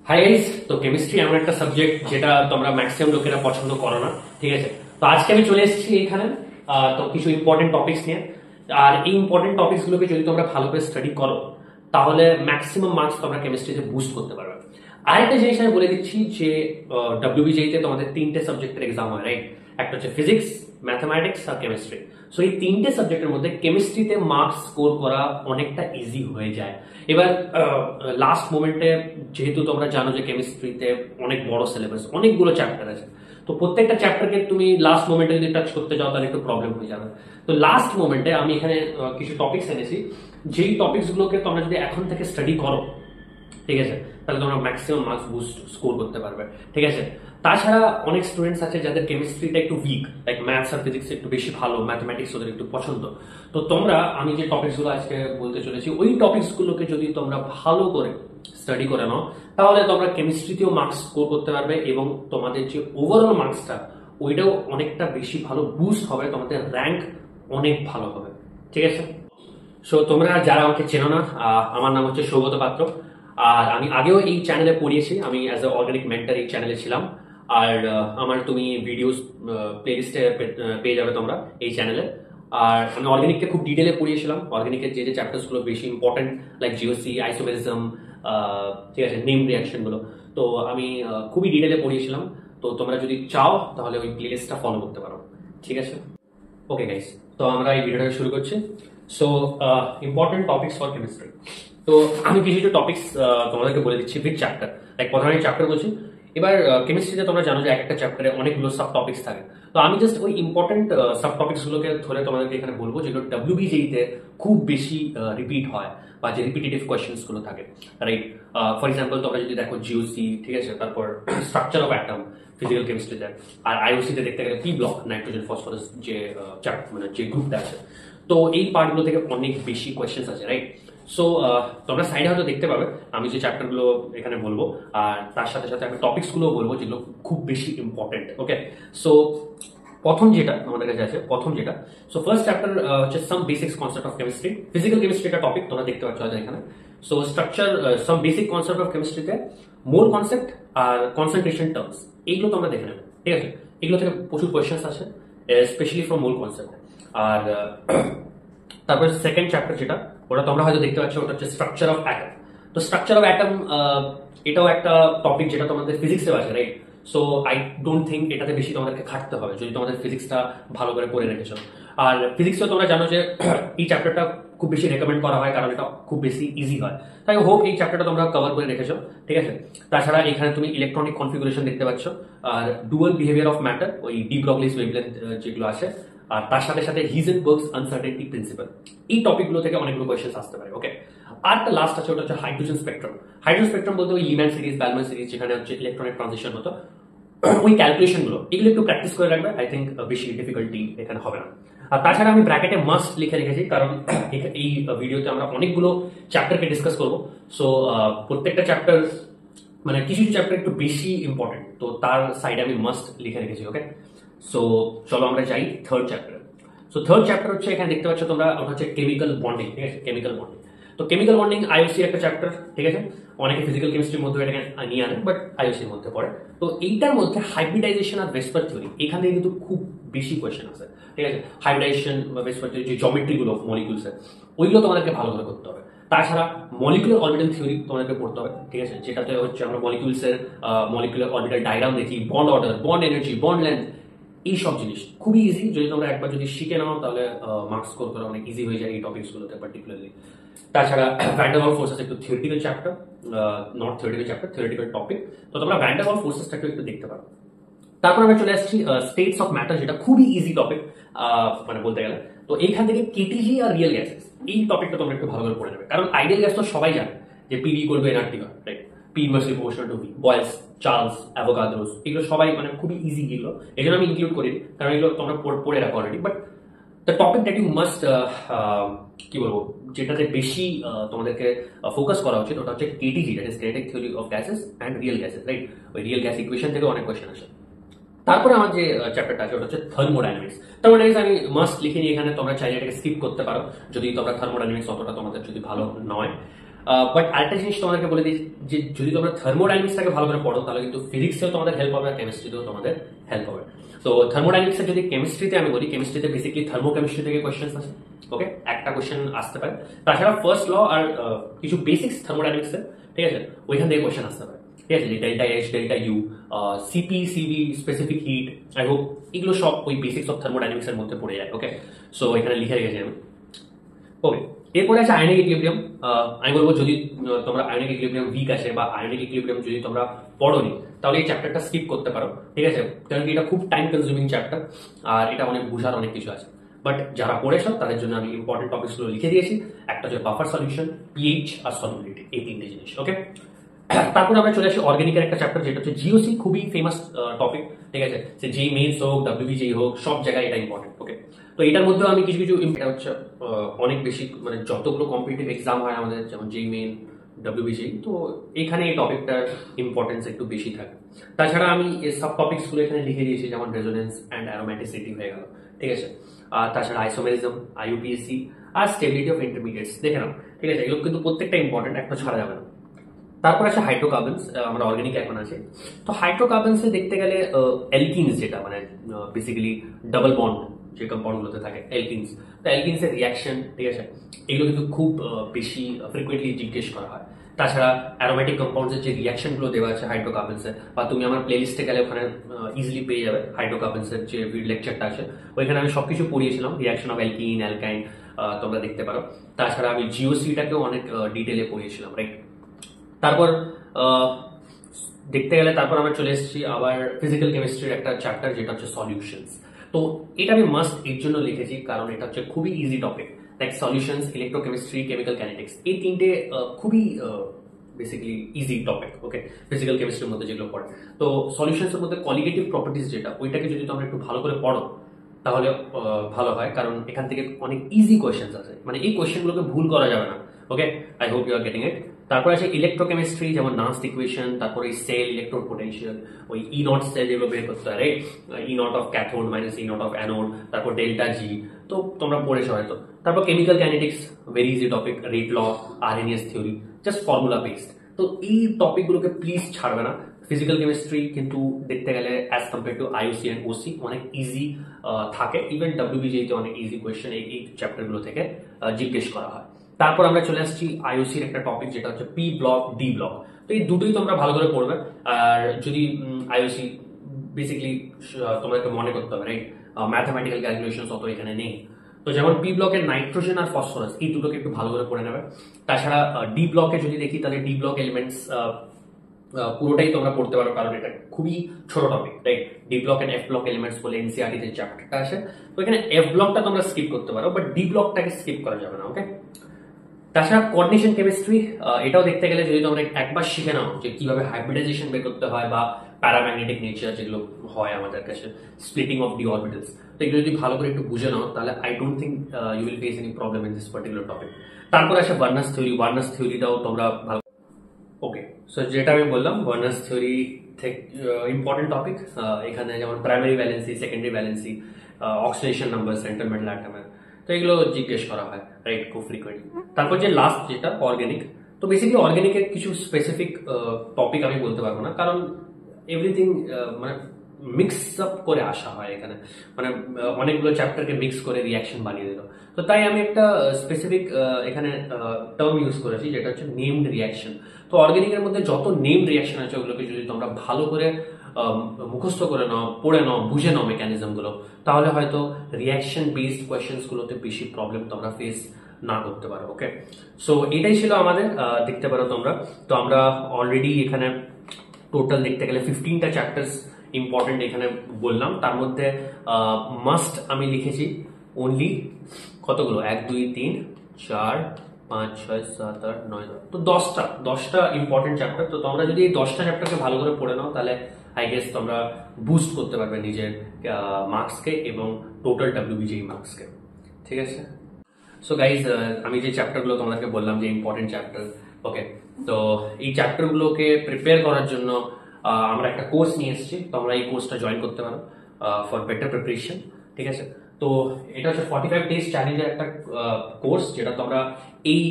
Hi guys, তো chemistry এমন একটা সাবজেক্ট যেটা তোমরা ম্যাক্সিমাম লোকেরা পছন্দ করো না। ঠিক আছে, তো আজকে আমি চলে এসেছি এখানে তো কিছু ইম্পর্টেন্ট টপিকস নিয়ে। আর এই ইম্পর্টেন্ট টপিকস গুলোকে যদি তোমরা ভালো করে স্টাডি করো তাহলে ম্যাক্সিমাম মার্কস তোমরা কেমিস্ট্রিতে বুস্ট করতে পারবে। আরেকটা জিনিস আমি বলে দিচ্ছি যে ডব্লিউবিজেইতে তোমাদের তিনটে সাবজেক্টের এক্সাম হয়, রাইট? একটা হচ্ছে ফিজিক্স, ম্যাথমেটিক্স আর কেমিস্ট্রি। সো এই তিনটে সাবজেক্টের মধ্যে কেমিস্ট্রিতে মার্কস স্কোর করা অনেকটা ইজি হয়ে যায়। এবার লাস্ট মোমেন্টে যেহেতু তোমরা জানো যে কেমিস্ট্রিতে অনেক বড় সিলেবাস, অনেকগুলো চ্যাপ্টার আছে, তো প্রত্যেকটা চ্যাপ্টারকে তুমি লাস্ট মোমেন্টে যদি টাচ করতে যাও তাহলে একটু প্রবলেম হয়ে যাবে। তো লাস্ট মোমেন্টে আমি এখানে কিছু টপিকস এনেছি, যেই টপিকস গুলোকে তোমরা যদি এখন থেকে স্টাডি করো, ঠিক আছে, তাহলে তোমরা ম্যাক্সিমাম মার্কস বুস্ট স্কোর করতে পারবে। ঠিক আছে, তাছাড়া অনেক স্টুডেন্টস আছে যাদের কেমিস্ট্রিটা একটু উইক, লাইক ম্যাথস আর ফিজিক্স একটু বেশি ভালো, ম্যাথমেটিক্স ওদের একটু পছন্দ। তো তোমরা, আমি যে টপিকস গুলো আজকে বলতে চলেছি, ওই টপিকস গুলোকে যদি তোমরা ভালো করে স্টাডি করে নাও তাহলে তোমরা কেমিস্ট্রিতেও মার্কস স্কোর করতে পারবে এবং তোমাদের যে ওভারঅল মার্কসটা ওইটাও অনেকটা বেশি ভালো বুস্ট হবে, তোমাদের র্যাঙ্ক অনেক ভালো হবে। ঠিক আছে, সো তোমরা যারা আমাকে চেনো না, আমার নাম হচ্ছে সৌগত পাত্র। আর আমি আগেও এই চ্যানেলে পড়িয়েছি, আমি অ্যাজ এ অর্গানিক মেন্টর এই চ্যানেলে ছিলাম। আর আমার তুমি ভিডিওস প্লেলিস্টে পেয়ে যাবে তোমরা এই চ্যানেলে। আর আমি অর্গানিককে খুব ডিটেলে পড়িয়েছিলাম, অর্গানিকের যে যে চ্যাপ্টার্স গুলো বেশি ইম্পর্টেন্ট, লাইক জিওসি, আইসোমেরিজম, ঠিক আছে, নেম রিয়াকশন গুলো, তো আমি খুবই ডিটেলে পড়িয়েছিলাম। তো তোমরা যদি চাও তাহলে ওই প্লেলিস্টটা ফলো করতে পারো। ঠিক আছে, ওকে গাইস, তো আমরা এই ভিডিওটা শুরু করছি। So important topics for chemistry. তো আমি কিছু কিছু টপিকস তোমাদেরকে বলে দিচ্ছি উইথ চ্যাপ্টার, লাইক প্রথমে আমি চ্যাপ্টার বলছি। এবার কেমিস্ট্রিতে তোমরা জানো যে এক একটা চ্যাপ্টারে অনেকগুলো সাব টপিক্স থাকে। তো আমি জাস্ট ওই ইম্পর্টেন্ট সাব টপিক্স গুলোকে ধরে তোমাদেরকে এখানে বলবো, যেগুলো ডব্লিউবিজেইতে খুব বেশি রিপিট হয় বা যে রিপিটেটিভ কোয়েশ্চেন্স গুলো থাকে, রাইট? ফর এক্সাম্পল তোমরা যদি দেখো জিওসি, ঠিক আছে, তারপর স্ট্রাকচার অফ অ্যাটম ফিজিক্যাল কেমিস্ট্রিতে, আর আইওসিতে দেখতে গেলে পি ব্লক, নাইট্রোজেন ফসফরাস, যে মানে যে গ্রুপটা আছে। তো এই পার্টগুলো থেকে অনেক বেশি কোয়েশ্চেন্স আছে, রাইট? সো তোমরা সাইডে হয়তো দেখতে পাবে আমি যে চ্যাপ্টারগুলো এখানে বলবো, আর তার সাথে সাথে আমি টপিকস গুলো বলবো যেগুলো খুব বেশি ইম্পর্টেন্ট। ওকে, সো প্রথম যেটা আমাদের কাছে আছে, প্রথম যেটা, সো ফার্স্ট চ্যাপ্টার হচ্ছে some basics concept of chemistry. Physical chemistry একটা টপিক তোমরা দেখতে পাচ্ছ হয়তো এখানে। So structure, some basic concept of কেমিস্ট্রিতে মোল কনসেপ্ট আর কনসেন্ট্রেশন টার্মস, এইগুলো তোমরা দেখে নেবে। ঠিক আছে, এগুলো থেকে প্রচুর কোয়েশ্চেন্স আছে, স্পেশালি ফ্রম মোল কনসেপ্ট। আর তারপর সেকেন্ড চ্যাপ্টার যেটা, ওটা তোমরা হয়তো দেখতে পাচ্ছ, ওটা হচ্ছে স্ট্রাকচার অফ অ্যাটম। তো স্ট্রাকচার অফ অ্যাটম এটাও একটা টপিক যেটা তোমাদের ফিজিক্সে আছে, right? So I don't think এটাতে বেশি তোমাদেরকে খাটতে হবে যদি তোমাদের ফিজিক্সটা ভালো করে পড়ে রেখেছো। আর ফিজিক্সও তোমরা জানো যে এই চ্যাপ্টারটা খুব বেশি রেকমেন্ড করা হয় কারণ এটা খুব বেশি ইজি হয়। তাই হোপ এই চ্যাপ্টারটা তোমরা কভার করে রেখেছো। ঠিক আছে, তাছাড়া এখানে তুমি ইলেকট্রনিক কনফিগুরেশন দেখতে পাচ্ছ, আর ডুয়াল বিহেভিয়ার অফ ম্যাটার, ওই ডি ব্রগলিস ওয়েভলেন্থ যেগুলো আছে, আর তার সাথে সাথে হিজেনবার্গস আনসার্টেনিটি প্রিন্সিপাল, এই টপিকগুলো থেকে অনেকগুলো কোয়েশ্চেন্স আসতে পারে। ওকে, আর একটা লাস্ট আছে, ওটা হচ্ছে হাইড্রোজেন স্পেকট্রাম। হাইড্রোজেন স্পেকট্রাম বলতে ওই লিম্যান সিরিজ, ব্যালম্যান সিরিজ, যেখানে হচ্ছে ইলেকট্রনিক ট্রানজিশন হতো, ওই ক্যালকুলেশন গুলো, এগুলো একটু প্র্যাকটিস করে রাখবে। আই থিঙ্ক বেশি ডিফিকাল্টি এখানে হবে না। আর তাছাড়া আমি ব্র্যাকেটে মাস্ট লিখে রেখেছি, কারণ এই ভিডিওতে আমরা অনেকগুলো চ্যাপ্টারকে ডিসকাস করবো। সো প্রত্যেকটা চ্যাপ্টার, মানে কিছু চ্যাপ্টার একটু বেশি ইম্পর্টেন্ট, তো তার সাইডে আমি মাস্ট লিখে রেখেছি। ওকে, সো চলো আমরা যাই third chapter. So third chapter হচ্ছে, এখানে দেখতে পাচ্ছ তোমরা, ওটা হচ্ছে কেমিক্যাল বন্ডিং। ঠিক আছে, কেমিক্যাল বন্ডিং। তো কেমিক্যাল বন্ডিং আইওসি একটা চ্যাপ্টার। ঠিক আছে, অনেকে ফিজিক্যাল কেমিস্ট্রির মধ্যে এটাকে নিয়ে আনে, বাট আইওসির মধ্যে পড়ে। তো এইটার মধ্যে হাইব্রিডাইজেশন আর ভেসপার থিওরি, এখান থেকে কিন্তু খুব বেশি কোয়েশ্চেন আছে। ঠিক আছে, হাইব্রিডাইজেশন বা ভেসপার থিওরি, যে জমেট্রি গুলো মলিকুলসের, ওইগুলো তোমাদেরকে ভালো করে করতে হবে। তাছাড়া মলিকুলার অরবিটাল থিওরি তোমাদেরকে পড়তে হবে। ঠিক আছে, যেটাতে হচ্ছে আমরা মলিকুলসের মলিকুলার অরবিটাল ডায়াগ্রাম দেখি, bond order, bond energy, bond length, এই সব জিনিস খুবই ইজি। যদি তোমরা একবার যদি শিখে নাও তাহলে মার্কস স্কোর করা অনেক ইজি হয়ে যায় এই টপিকস গুলোতে পার্টিকুলারলি। তাছাড়া ভ্যান ডার ওয়াল ফোর্সেস একটু theoretical chapter, not theoretical chapter, theoretical topic. তো তোমরা ভ্যান ডার ওয়াল ফোর্সেসটাকে একটু দেখতে পারো। তারপর আমরা চলে আসছি স্টেটস অফ ম্যাটার, যেটা খুবই ইজি টপিক মানে বলতে গেলে। তো এইখান থেকে কেটিজি আর রিয়েল গ্যাসেস, এই টপিকটা তোমরা একটু ভালো করে পড়ে নেবে, কারণ আইডিয়াল গ্যাস তো সবাই জানে যে পিভি করবে এনআরটি হয়, right? P inversely proportional to V, Boyle's, Charles, Avogadro's, এগুলো সবাই মানে খুবই ইজি এগুলো, এই জন্য আমি ইনক্লুড করিনি, কারণ এগুলো তোমরা পড়ে রাখো already. But the topic that you must, কি বলবো, যেটাতে বেশি তোমাদেরকে ফোকাস করা উচিত, ওটা হচ্ছে KTG, that is kinetic theory of gases and real gases, right? ওই রিয়েল গ্যাস ইকুয়েশন থেকে অনেক কোয়েশ্চেন আসে। তারপরে আমার যে চ্যাপ্টারটা আছে ওটা হচ্ছে থার্মোডাইনামিক্স। থার্মোডাইনামিক্স আমি মাস্ট লিখে নিয়ে, এখানে তোমরা চাইলে এটাকে স্কিপ করতে পারো যদি তোমরা থার্মোডাইনামিক্স অতটা তোমাদের যদি ভালো নয়। বাট আরেকটা জিনিস তোমাদেরকে বলে দিই যে যদি তোমরা থার্মোডাইনামিক্সটাকে ভালো করে পড়ো তাহলে কিন্তু ফিজিক্সেও তোমাদের হেল্প হবে আর কেমিস্ট্রিতেও তোমাদের হেল্প হবে। তো থার্মোডাইনামিক্সের যদি কেমিস্ট্রিতে আমি বলি, কেমিস্ট্রিতে বেসিক্যালি থার্মোকেমিস্ট্রি থেকে কোয়েশ্চেন আছে, ওকে, একটা কোয়েশ্চেন আসতে পারে। তাছাড়া ফার্স্ট ল আর কিছু বেসিক্স থার্মোডাইনামিক্সের, ঠিক আছে, ওইখান থেকে কোয়েশ্চেন আসতে পারে, ঠিক আছে, delta H, delta U, CP, CV, specific hit, I hope এগুলো সব ওই বেসিক্স অফ থার্মোডাইনামিক্স এর মধ্যে পড়ে যায়, ওকে। সো এখানে লিখে রেখেছি আমি, ওকে। এরপরে আছে আয়নিক ইকুইলিব্রিয়াম। আমি বলবো যদি তোমরা আয়নিক ইকুইলিব্রিয়াম উইক আছে বা আয়নিক ইকুইলিব্রিয়াম যদি তোমরা পড়োনি তাহলে এই চ্যাপ্টারটা স্কিপ করতে পারো, ঠিক আছে, কারণ কি এটা খুব টাইম কনজিউমিং চ্যাপ্টার আর এটা অনেক বুঝার অনেক কিছু আছে। বাট যারা পড়েছো তাদের জন্য আমি ইম্পর্টেন্ট টপিকসগুলো লিখে দিয়েছি। একটা হচ্ছে বাফার সলিউশন, পিএইচ আর সলিবিলিটি, এই তিনটে জিনিস, ওকে। তারপর আমরা চলে আসি অর্গানিকের একটা চ্যাপ্টার যেটা হচ্ছে জিওসি, খুবই ফেমাস টপিক, ঠিক আছে, সে যেই মেইনস হোক ডাব্লিউবিজেই হোক সব জায়গায় এটা ইম্পর্টেন্ট, ওকে। তো এটার মধ্যেও আমি কিছু কিছু এটা হচ্ছে অনেক বেশি মানে যতগুলো কম্পিটিটিভ এক্সাম হয় আমাদের যেমন যেই মেইন ডাব্লিউবিজেই, তো এখানে এই টপিকটার ইম্পর্টেন্স একটু বেশি থাকে। তাছাড়া আমি এই সব টপিকসগুলো এখানে লিখে দিয়েছি, যেমন রেজোনেন্স অ্যান্ড অ্যারোম্যাটিসিটি হয়ে গেল, ঠিক আছে, আর তাছাড়া আইসোমেরিজম, আইইউপিএসসি আর স্টেবিলিটি অফ ইন্টারমিডিয়েটস দেখে নাও, ঠিক আছে, এগুলো কিন্তু প্রত্যেকটা ইম্পর্টেন্ট, একটা ছাড়া যাবে না। তারপর আছে হাইড্রোকার্বনস, আমরা অর্গানিক এখন আছে। তো হাইড্রোকার্বনসে দেখতে গেলে অ্যালকিনস, যেটা মানে বেসিক্যালি ডাবল বন্ড যে কম্পাউন্ডগুলোতে থাকে অ্যালকিনস, তো অ্যালকিনসের রিয়াকশন, ঠিক আছে, এগুলো কিন্তু খুব বেশি ফ্রিকুয়েন্টলি জিজ্ঞেস করা হয়। তাছাড়া অ্যারোমেটিক কম্পাউন্ডসের যে রিয়াকশনগুলো দেওয়া আছে হাইড্রোকার্বনসে, বা তুমি আমার প্লেলিস্টে গেলে ওখানে ইজিলি পেয়ে যাবে হাইড্রোকার্বনসের যে লেকচারটা আছে, ওইখানে আমি সবকিছু পড়িয়েছিলাম, রিয়াকশন অফ অ্যালকিন, অ্যালকাইন, তোমরা দেখতে পারো। তাছাড়া আমি জিওসিটাকেও অনেক ডিটেলে পড়িয়েছিলাম, রাইট। তারপর দেখতে গেলে তারপর আমরা চলে এসেছি আবার ফিজিক্যাল কেমিস্ট্রির একটা চ্যাপ্টার যেটা হচ্ছে সলিউশনস। তো এটা আমি মাস্ট এর জন্য লিখেছি কারণ এটা হচ্ছে খুবই easy topic, like solutions, electrochemistry, chemical kinetics, এই তিনটে খুবই বেসিক্যালি ইজি টপিক, ওকে, ফিজিক্যাল কেমিস্ট্রির মধ্যে যেগুলো পড়ে। তো সলিউশনসের মধ্যে কোয়ালিটেটিভ প্রপার্টিস যেটা, ওইটাকে যদি তোমরা একটু ভালো করে পড়ো তাহলে ভালো হয়, কারণ এখান থেকে অনেক ইজি কোয়েশ্চেন আছে, মানে এই কোয়েশ্চেনগুলোকে ভুল করা যাবে না, okay. I hope you are getting it. তারপর আছে ইলেকট্রোকেমিস্ট্রি, যেমন নাস্ট ইকুয়েশন, তারপরে সেল ইলেকট্রোড পোটেনশিয়াল, ওই ই নট সেল যেগুলো বের করতে হয়, E naught of cathode minus E naught of anode, তারপর ডেল্টা জি, তো তোমরা পড়েছো হয়তো। তারপর chemical kinetics, very easy topic, rate law, Arrhenius theory, just formula based. তো এই টপিকগুলোকে প্লিজ ছাড়বে না। ফিজিক্যাল কেমিস্ট্রি কিন্তু দেখতে গেলে as compare to IOC and OC অনেক ইজি থাকে, ইভেন ডাব্লিউবিজিতে অনেক ইজি কোয়েশ্চেন এই চ্যাপ্টারগুলো থেকে জিজ্ঞেস করা হয়। তারপর আমরা চলে আসছি আইওসির একটা টপিক যেটা হচ্ছে পি ব্লক, ডি ব্লক। তো এই দুটোই তোমরা ভালো করে পড়বে। আর যদি আইওসি বেসিক্যালি তোমাদেরকে মনে করতে হবে, রাইট, ম্যাথামেটিক্যাল ক্যালকুলেশন অত এখানে নেই। তো যেমন পি ব্লকের নাইট্রোজেন আর ফসফরাস এই দুটোকে একটু ভালো করে পড়ে নেবে। তাছাড়া ডি ব্লকে যদি দেখি তাহলে ডি ব্লক এলিমেন্টস পুরোটাই তোমরা পড়তে পারো, কারণ এটা খুবই ছোট topic, right. D block and F block elements বলে এনসিইআরটি তে চ্যাপ্টারটা আছে, তো এখানে এফ ব্লকটা তোমরা স্কিপ করতে পারো, বাট ডি ব্লকটাকে স্কিপ করা যাবে না, ওকে। তাছাড়া কোঅর্ডিনেশন কেমিস্ট্রি, এটাও দেখতে গেলে যদি তোমরা একবার শিখে নাও যে কিভাবে হাইব্রিডাইজেশন বের করতে হয় বা প্যারাম্যাগনেটিক নেচার যেগুলো হয় আমাদের কাছে, স্প্লিটিং অফ ডি অরবিটালস, তো এগুলো যদি ভালো করে একটু বুঝে নাও তাহলে I don't think you will face any problem in this particular topic. তারপর আসে ভার্নাস থিওরি, ভার্নাস থিওরিটাও তোমরা ভালো, ওকে। সো যেটা আমি বললাম ভার্নাস থিওরি থেকে ইম্পর্টেন্ট টপিক, এখানে যেমন primary valency, secondary valency, oxidation number, centre metal অ্যাটমের, তো এগুলো জিজ্ঞেস করা হয়, রাইট, খুব ফ্রিকোয়েন্টলি। তারপর যে লাস্ট যেটা অর্গানিক, তো বেসিক্যালি অর্গানিকের কিছু স্পেসিফিক টপিক আমি বলতে পারবো না, কারণ এভরিথিং মানে মিক্স আপ করে আসা হয় এখানে, মানে অনেকগুলো চ্যাপ্টারকে মিক্স করে রিয়াকশন বানিয়ে দিল। তো তাই আমি একটা স্পেসিফিক এখানে টার্ম ইউজ করেছি যেটা হচ্ছে নেমড রিয়াকশন। তো অর্গানিকের মধ্যে যত নেমড রিয়াকশন আছে ওগুলোকে যদি তোমরা ভালো করে মুখস্থ করে নাও, পড়ে নাও, বুঝে নাও মেকানিজমগুলো, তাহলে হয়তো রিয়াকশন বেসড কোয়েশ্চেন্স গুলোতে বেশি প্রবলেম তোমরা ফেস না করতে পারো, ওকে। সো এটাই ছিল আমাদের, দেখতে পারো তোমরা। তো আমরা অলরেডি এখানে টোটাল দেখতে গেলে 15টা চ্যাপ্টার্স ইম্পর্টেন্ট এখানে বললাম, তার মধ্যে মাস্ট আমি লিখেছি অনলি কতগুলো, 1 2 3 4 5 6 7 8 9 তো 10টা ইম্পর্টেন্ট চ্যাপ্টার। তো তোমরা যদি এই 10টা চ্যাপ্টারকে ভালো করে পড়ে নাও তাহলে আই গেস তোমরা বুস্ট করতে পারবে নিজের মার্কসকে এবং টোটাল ডাব্লিউবিজিই মার্কসকে, ঠিক আছে। সো গাইজ, আমি যে চ্যাপ্টারগুলো তোমাদেরকে বললাম যে ইম্পর্টেন্ট চ্যাপ্টার, ওকে, তো এই চ্যাপ্টারগুলোকে প্রিপেয়ার করার জন্য আমরা একটা কোর্স নিয়ে এসেছি, তোমরা এই কোর্সটা জয়েন করতে পারো ফর বেটার প্রিপারেশন, ঠিক আছে। তো তো এটা হচ্ছে 45 ডেজ চ্যালেঞ্জের একটা কোর্স, যেটা তোমরা এই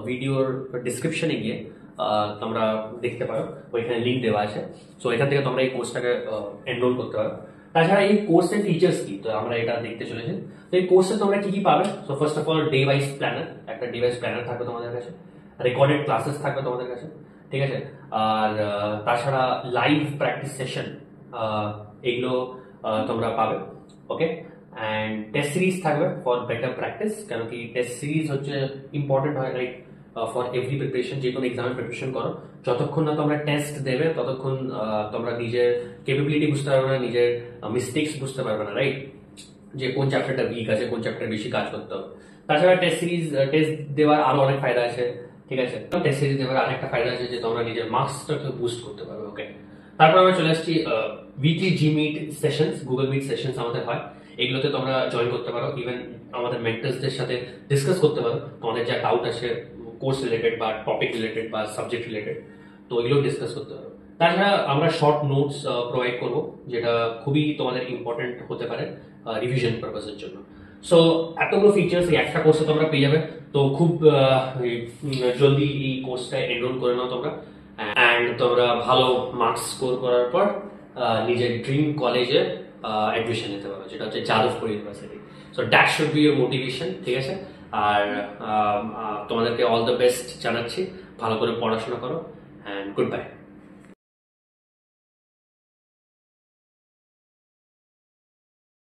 ভিডিওর ডিসক্রিপশনে গিয়ে তোমরা দেখতে পারো, ওইখানে লিঙ্ক দেওয়া আছে। সো এখান থেকে তোমরা এই কোর্সটাকে এনরোল করতে পারো। তাছাড়া এই কোর্সের ফিচার্স কি, তো আমরা এটা দেখতে চলেছি। তো এই কোর্সে তোমরা কি কি পাবে? So first of all day wise planner, একটা ডে ওয়াইজ প্ল্যানার থাকবে তোমাদের কাছে, রেকর্ডেড ক্লাসেস থাকবে তোমাদের কাছে, ঠিক আছে। আর তাছাড়া লাইভ প্র্যাকটিস সেশন, এগুলো তোমরা পাবে, ওকে। অ্যান্ড টেস্ট সিরিজ থাকবে ফর বেটার প্র্যাকটিস, কারণ কি টেস্ট সিরিজ হচ্ছে ইম্পর্টেন্ট হয়, লাইক ফর এভরি প্রিপারেশন। যে কোনো এক্সামের প্রিপারেশন করো, যতক্ষণ না তোমরা টেস্ট দেবে ততক্ষণ তোমরা নিজের ক্যাপাবিলিটি বুঝতে পারবে না, নিজের মিস্টেক্স বুঝতে পারবে না, রাইট, যে কোন চ্যাপ্টারটা উইক আছে, কোন চ্যাপ্টার বেশি কাজ করতে হবে। তাছাড়া টেস্ট সিরিজ টেস্ট দেওয়ার আরো অনেক ফায়দা আছে, ঠিক আছে। টেস্ট সিরিজ দেওয়ার আরেকটা ফায়দা আছে যে তোমরা নিজের মার্কসটাকে বুস্ট করতে পারবে, ওকে। তারপর আমরা চলে আসছি weekly G meet sessions, Google Meet sessions আমাদের হয়, এগুলোতে তোমরা জয়েন করতে পারো। ইভেন আমাদের মেন্টার্সদের সাথে ডিসকাস করতে পারো, তোমাদের যা ডাউট আছে কোর্স রিলেটেড বা টপিক রিলেটেড বা সাবজেক্ট রিলেটেড, তো এগুলো ডিসকাস করতে পারো। তাছাড়া আমরা শর্ট নোটস প্রোভাইড করব, যেটা খুবই তোমাদের ইম্পর্টেন্ট হতে পারে রিভিশন পারপাসের জন্য। সো এতগুলো ফিচার্স এই একটা কোর্সে তোমরা পেয়ে যাবে। তো খুব জলদি এই কোর্সটা এনরোল করে নাও তোমরা, অ্যান্ড তোমরা ভালো মার্কস স্কোর করার পর নিজের ড্রিম কলেজে অ্যাডমিশন নিতে পারো, যেটা হচ্ছে Jadavpur university. So that should be your motivation, ঠিক আছে। আর তোমাদেরকে অল দ্য বেস্ট জানাচ্ছি, ভালো করে পড়াশোনা করো, অ্যান্ড গুড বাই।